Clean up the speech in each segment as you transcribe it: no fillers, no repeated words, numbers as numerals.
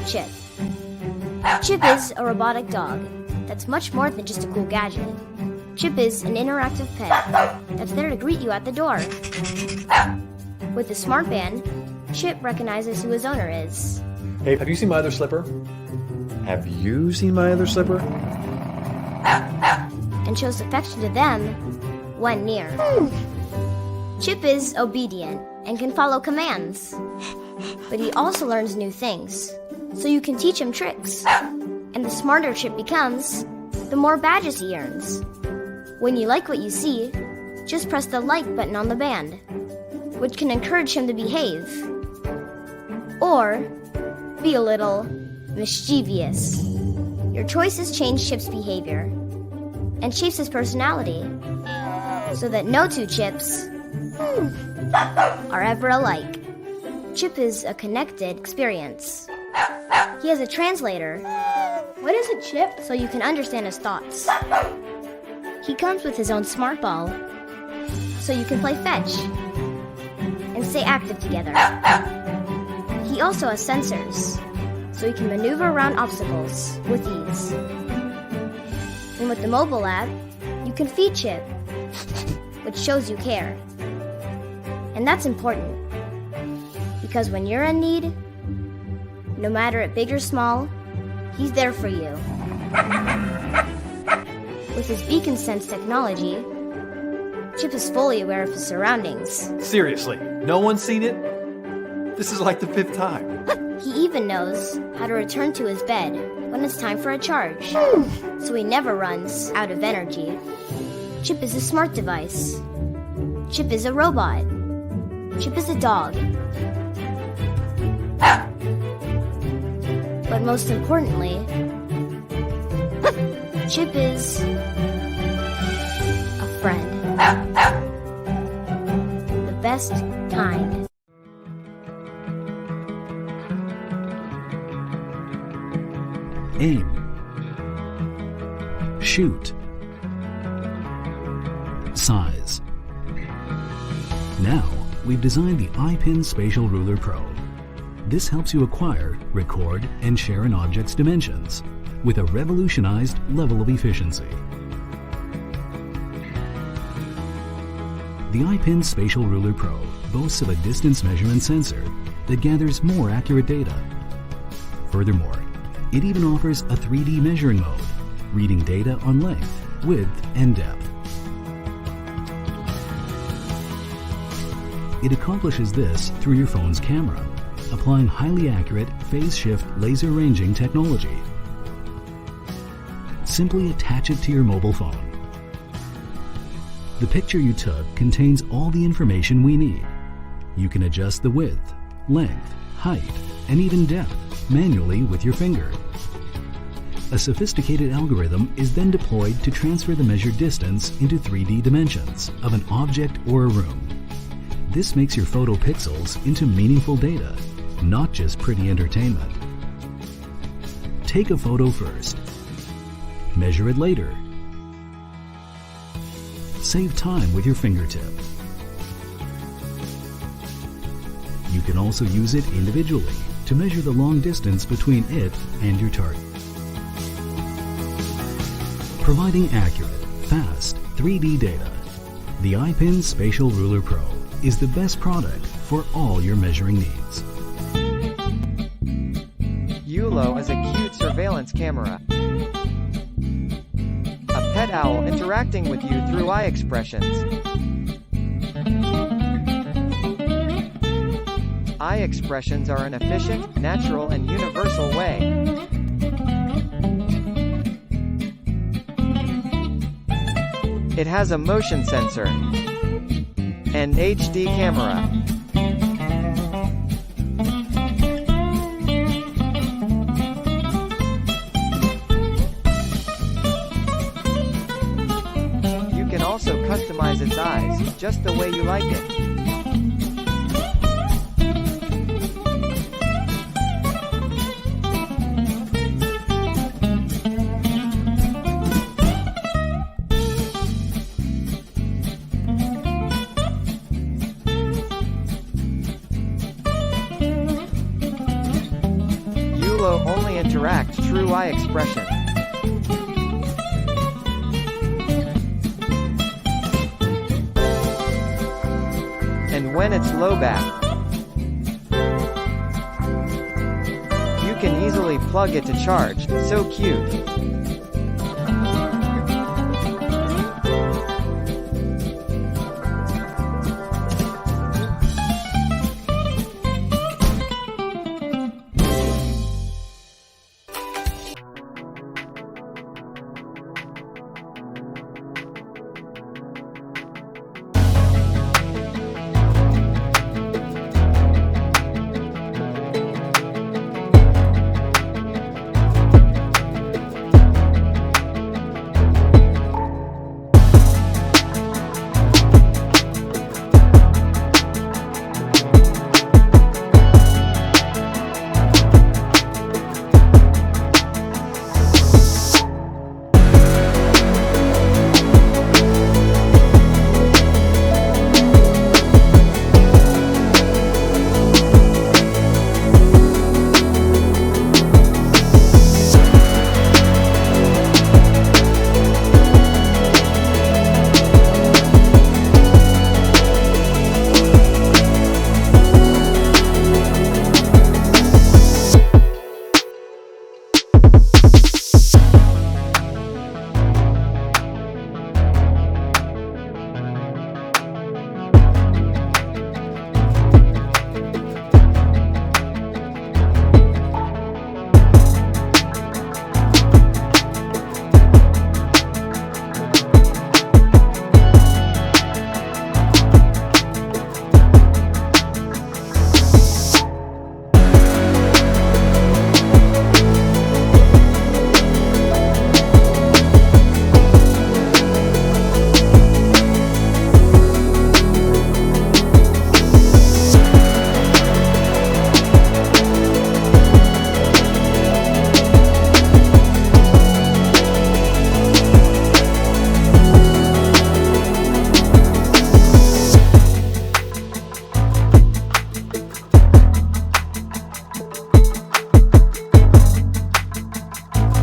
Chip. Chip is a robotic dog that's much more than just a cool gadget. Chip is an interactive pet that's there to greet you at the door. With the smart band, Chip recognizes who his owner is. Hey, have you seen my other slipper? Have you seen my other slipper? And shows affection to them when near. Chip is obedient and can follow commands. But he also learns new things, so you can teach him tricks. And the smarter Chip becomes, the more badges he earns. When you like what you see, just press the like button on the band, which can encourage him to behave. Or be a little mischievous. Your choices change Chip's behavior and shapes his personality, so that no two Chips are ever alike. Chip is a connected experience. He has a translator. What is a chip? So you can understand his thoughts. He comes with his own smart ball, so you can play fetch and stay active together. He also has sensors, so you can maneuver around obstacles with ease. And with the mobile app, you can feed Chip, which shows you care. And that's important, because when you're in need, no matter it big or small, he's there for you. With his beacon sense technology, Chip is fully aware of his surroundings. Seriously, no one's seen it? This is like the 5th time. He even knows how to return to his bed when it's time for a charge, so he never runs out of energy. Chip is a smart device. Chip is a robot. Chip is a dog. But most importantly, Chip is a friend. The best kind. Aim. Shoot. Size. Now, we've designed the IpinSpatial Ruler Pro. This helps you acquire, record, and share an object's dimensions with a revolutionized level of efficiency. The IpinSpatial Ruler Pro boasts of a distance measurement sensor that gathers more accurate data. Furthermore, it even offers a 3D measuring mode, reading data on length, width, and depth. It accomplishes this through your phone's camera, applying highly accurate phase shift laser ranging technology. Simply attach it to your mobile phone. The picture you took contains all the information we need. You can adjust the width, length, height, and even depth manually with your finger. A sophisticated algorithm is then deployed to transfer the measured distance into 3D dimensions of an object or a room. This makes your photo pixels into meaningful data, not just pretty entertainment. Take a photo first. Measure it later. Save time with your fingertip. You can also use it individually to measure the long distance between it and your target. Providing accurate, fast 3D data, the IpinSpatial Ruler Pro is the best product for all your measuring needs. Ulo is a cute surveillance camera. A pet owl interacting with you through eye expressions. Eye expressions are an efficient, natural, and universal way. It has a motion sensor and HD camera. You can also customize its eyes, just the way you like it. Ulo interact through eye expression. And when it's low batt, you can easily plug it to charge. So cute.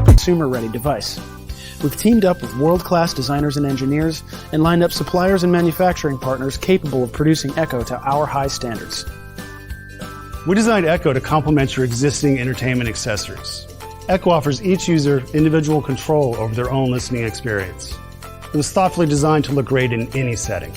Consumer-ready device. We've teamed up with world-class designers and engineers and lined up suppliers and manufacturing partners capable of producing Ekko to our high standards. We designed Ekko to complement your existing entertainment accessories. Ekko offers each user individual control over their own listening experience. It was thoughtfully designed to look great in any setting.